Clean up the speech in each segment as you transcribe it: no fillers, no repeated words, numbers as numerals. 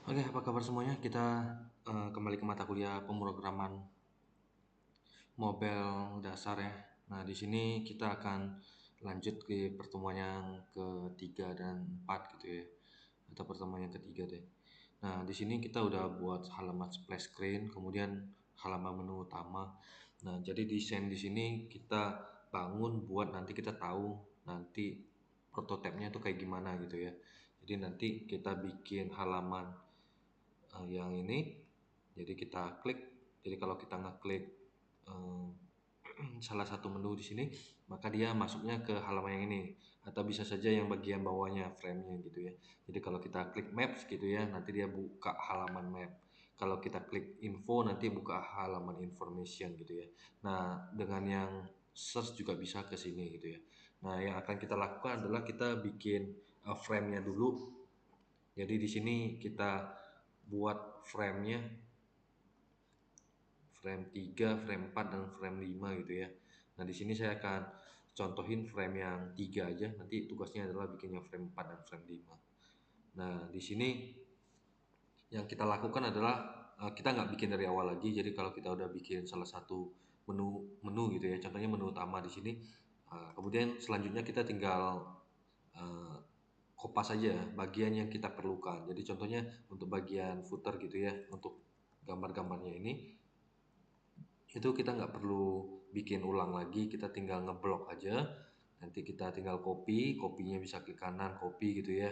Oke, apa kabar semuanya? Kita kembali ke mata kuliah pemrograman mobile dasar ya. Nah, di sini kita akan lanjut ke pertemuan yang ketiga dan empat gitu ya, atau pertemuan yang ketiga deh. Nah, di sini kita udah buat halaman splash screen, kemudian halaman menu utama. Nah, jadi desain di sini kita bangun buat nanti kita tahu nanti prototipenya itu kayak gimana gitu ya. Jadi nanti kita bikin halaman yang ini, jadi kita klik. Jadi kalau kita ngeklik eh, salah satu menu di sini, maka dia masuknya ke halaman yang ini, atau bisa saja yang bagian bawahnya frame-nya gitu ya. Jadi kalau kita klik maps gitu ya, nanti dia buka halaman map. Kalau kita klik info, nanti buka halaman information gitu ya. Nah, dengan yang search juga bisa ke sini gitu ya. Nah, yang akan kita lakukan adalah kita bikin frame-nya dulu. Jadi di sini kita buat frame-nya, frame 3, frame 4 dan frame 5 gitu ya. Nah, di sini saya akan contohin frame yang 3 aja. Nanti tugasnya adalah bikin yang frame 4 dan frame 5. Nah, di sini yang kita lakukan adalah kita nggak bikin dari awal lagi. Jadi kalau kita udah bikin salah satu menu gitu ya, contohnya menu utama di sini, kemudian selanjutnya kita tinggal eh, kopas saja bagian yang kita perlukan. Jadi contohnya untuk bagian footer gitu ya, untuk gambar-gambarnya ini, itu kita nggak perlu bikin ulang lagi, kita tinggal ngeblok aja. Nanti kita tinggal kopinya bisa klik kanan, copy gitu ya.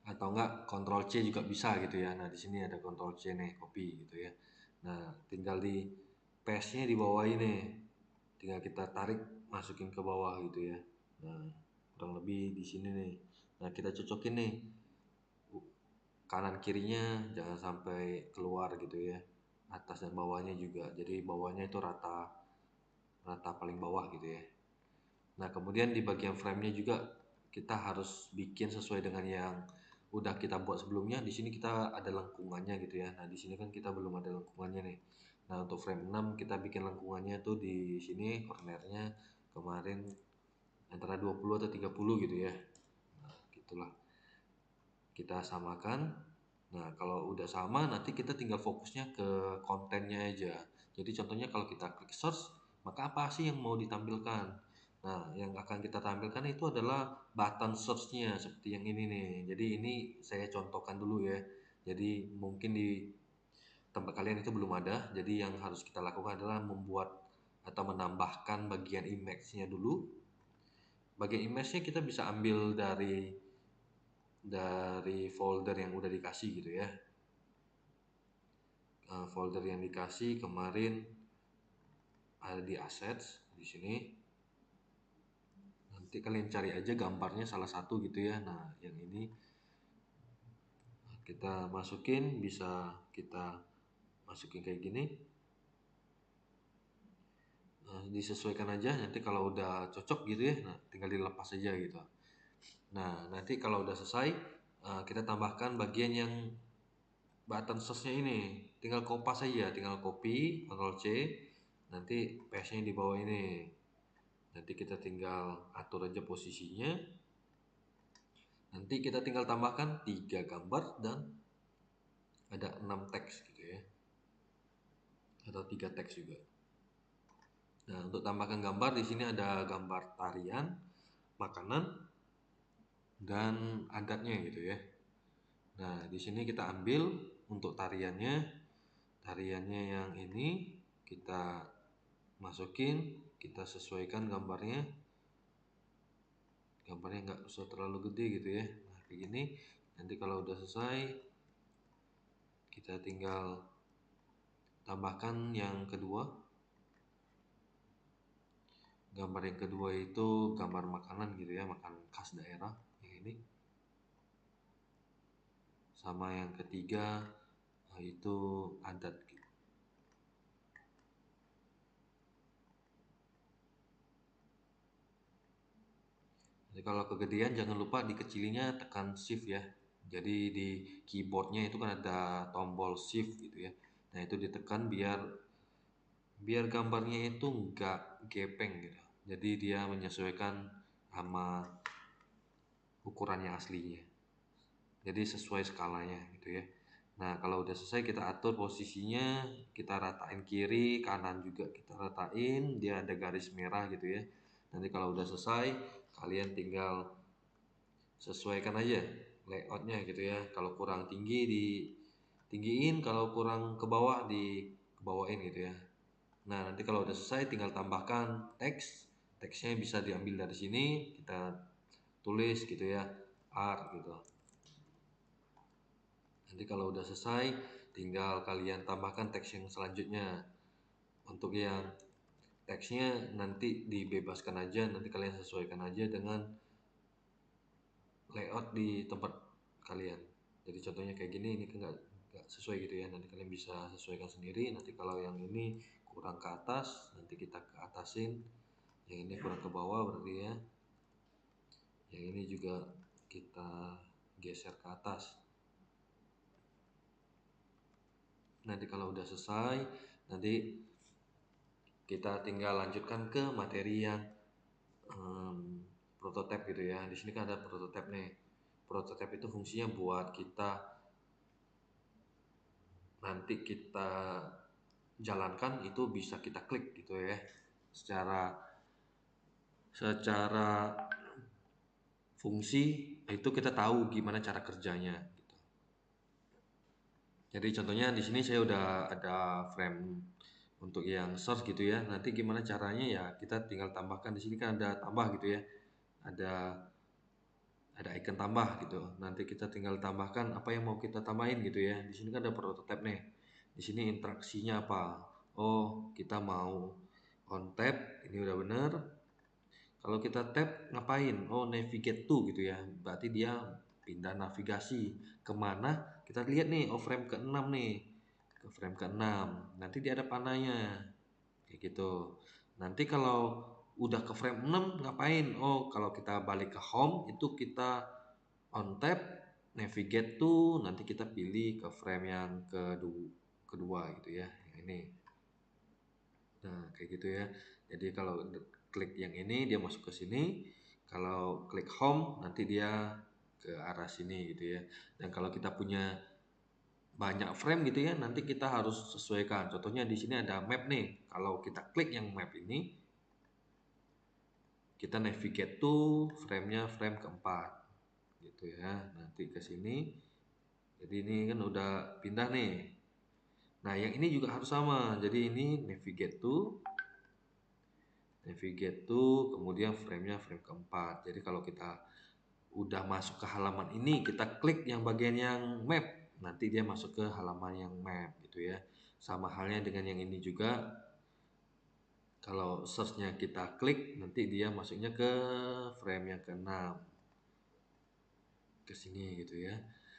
Atau enggak Ctrl C juga bisa gitu ya. Nah, di sini ada Ctrl C nih, copy gitu ya. Nah, tinggal di paste-nya di bawah ini. Tinggal kita tarik masukin ke bawah gitu ya. Nah, kurang lebih di sini nih. Nah, kita cocokin nih kanan kirinya, jangan sampai keluar gitu ya, atas dan bawahnya juga, jadi bawahnya itu rata rata paling bawah gitu ya. Nah, kemudian di bagian frame-nya juga kita harus bikin sesuai dengan yang udah kita buat sebelumnya. Di sini kita ada lengkungannya gitu ya. Nah, di sini kan kita belum ada lengkungannya nih. Nah, untuk frame 6 kita bikin lengkungannya tuh di sini cornernya kemarin antara 20 atau 30 gitu ya. Nah, gitulah. Kita samakan. Nah, kalau udah sama nanti kita tinggal fokusnya ke kontennya aja. Jadi contohnya kalau kita klik search, maka apa sih yang mau ditampilkan? Nah, yang akan kita tampilkan itu adalah button search-nya seperti yang ini nih. Jadi ini saya contohkan dulu ya. Jadi mungkin di tempat kalian itu belum ada. Jadi yang harus kita lakukan adalah membuat atau menambahkan bagian image-nya dulu. Bagian image-nya kita bisa ambil dari folder yang udah dikasih gitu ya. Folder yang dikasih kemarin ada di assets di sini. Nanti kalian cari aja gambarnya salah satu gitu ya. Nah, yang ini kita masukin, bisa kita masukin kayak gini. Nah, disesuaikan aja, nanti kalau udah cocok gitu ya, nah tinggal dilepas aja gitu. Nah, nanti kalau udah selesai, kita tambahkan bagian yang button search-nya ini. Tinggal kopas aja, tinggal copy, Ctrl C, nanti paste-nya di bawah ini. Nanti kita tinggal atur aja posisinya. Nanti kita tinggal tambahkan 3 gambar dan ada 6 teks gitu ya. Atau 3 teks juga. Nah, untuk tambahkan gambar di sini ada gambar tarian, makanan, dan adatnya gitu ya. Nah, di sini kita ambil untuk tariannya, yang ini kita masukin, kita sesuaikan gambarnya. Gambarnya nggak usah terlalu gede gitu ya. Nah, kayak gini. Nanti kalau udah selesai, kita tinggal tambahkan yang kedua. Gambar yang kedua itu gambar makanan gitu ya, makanan khas daerah yang ini. Sama yang ketiga itu adat gitu. Jadi kalau kegedean jangan lupa dikecilinya tekan shift ya. Jadi di keyboardnya itu kan ada tombol shift gitu ya. Nah, itu ditekan biar biar gambarnya itu nggak gepeng gitu. Jadi dia menyesuaikan sama ukurannya aslinya. jadi sesuai skalanya gitu ya. Nah kalau udah selesai kita atur posisinya, kita ratain kiri kanan juga kita ratain, dia ada garis merah gitu ya. Nanti kalau udah selesai kalian tinggal sesuaikan aja layoutnya gitu ya. Kalau kurang tinggi ditinggiin, kalau kurang ke bawah kebawain gitu ya. Nah nanti kalau udah selesai tinggal tambahkan teksnya bisa diambil dari sini, kita tulis gitu ya, art gitu. Nanti kalau udah selesai tinggal kalian tambahkan teks yang selanjutnya. Untuk yang teksnya nanti dibebaskan aja, nanti kalian sesuaikan aja dengan layout di tempat kalian. Jadi contohnya kayak gini, ini kan nggak sesuai gitu ya, nanti kalian bisa sesuaikan sendiri. Nanti kalau yang ini kurang ke atas, nanti kita ke atasin, yang ini kurang ke bawah berarti ya, yang ini juga kita geser ke atas. Nanti kalau udah selesai, nanti kita tinggal lanjutkan ke materi yang prototype gitu ya. Di sini kan ada prototype nih. Prototype itu fungsinya buat kita nanti kita jalankan itu bisa kita klik gitu ya. Secara fungsi itu kita tahu gimana cara kerjanya gitu. Jadi contohnya di sini saya udah ada frame untuk yang source gitu ya. Nanti gimana caranya ya kita tinggal tambahkan, di sini kan ada tambah gitu ya. Ada icon tambah gitu. Nanti kita tinggal tambahkan apa yang mau kita tambahin gitu ya. Di sini kan ada prototype nih. Di sini interaksinya apa? Oh, kita mau on tab, ini udah bener. Kalau kita tab ngapain? Oh, navigate to gitu ya. Berarti dia pindah navigasi kemana? Kita lihat nih, oh frame ke-6 nih. Ke frame ke-6. Nanti dia ada panahnya. Kayak gitu. Nanti kalau udah ke frame 6 ngapain? Oh, kalau kita balik ke home itu kita on tab, navigate to, nanti kita pilih ke frame yang kedua gitu ya, yang ini. Nah kayak gitu ya. Jadi kalau klik yang ini dia masuk ke sini, kalau klik home nanti dia ke arah sini gitu ya. Dan kalau kita punya banyak frame gitu ya, nanti kita harus sesuaikan. Contohnya di sini ada map nih. Kalau kita klik yang map ini, kita navigate to frame-nya frame keempat gitu ya. Nanti ke sini. Jadi ini kan udah pindah nih. Nah, yang ini juga harus sama. Jadi ini navigate to, kemudian frame-nya frame keempat. Jadi kalau kita udah masuk ke halaman ini, kita klik yang bagian yang map, nanti dia masuk ke halaman yang map gitu ya. Sama halnya dengan yang ini juga. Kalau search-nya kita klik, nanti dia masuknya ke frame yang ke-6. Ke sini gitu ya.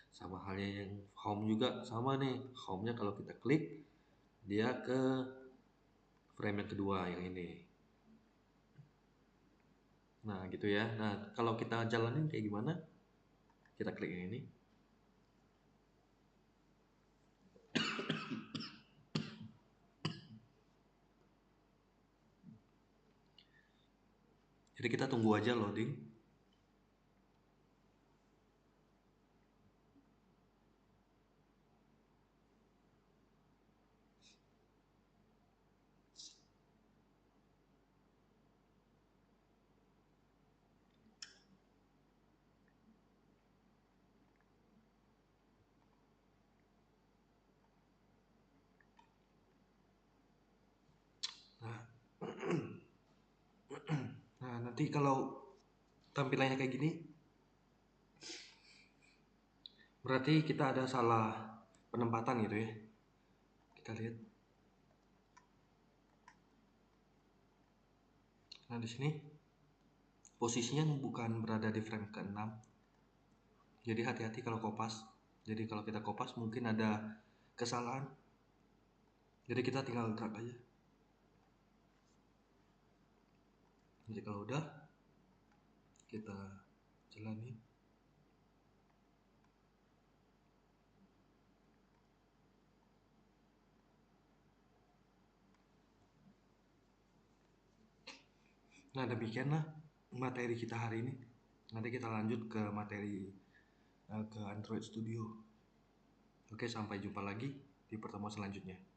Sama halnya yang home juga sama nih. Home-nya kalau kita klik, dia ke frame yang kedua yang ini. Nah gitu ya. Nah kalau kita jalanin kayak gimana? Kita klik yang ini. Jadi kita tunggu aja loading. Nah, nah nanti kalau tampilannya kayak gini, berarti kita ada salah penempatan gitu ya. Kita lihat. Nah di sini posisinya bukan berada di frame ke-6. Jadi hati-hati kalau kopas. Jadi kalau kita kopas mungkin ada kesalahan. Jadi kita tinggal drag aja. Jadi kalau udah kita jalani. Nah demikianlah materi kita hari ini. Nanti kita lanjut ke materi ke Android Studio. Oke, sampai jumpa lagi di pertemuan selanjutnya.